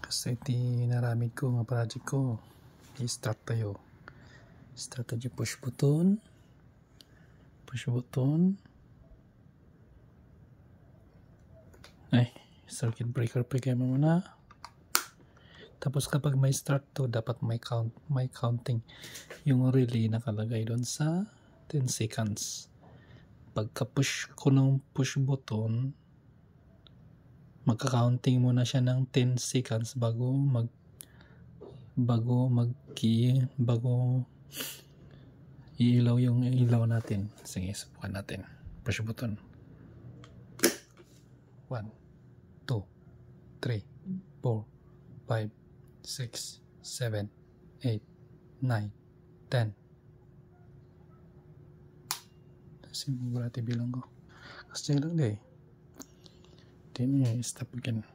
Kasi iti naramid ko nga project ko, i-start tayo. Start tayo, push button, ay, circuit breaker pa kayo muna. Tapos kapag may start to, dapat may counting. Yung relay nakalagay doon sa 10 seconds. Pagka-push ko ng push button, magka-counting muna siya ng 10 seconds bago iilaw yung ilaw natin. Sige, subukan natin. Push button. 1, 2, 3, 4, 5, 6, 7, 8, 9, 10. Siguro natin bilang ko. Kasi lang deh. Then stop again.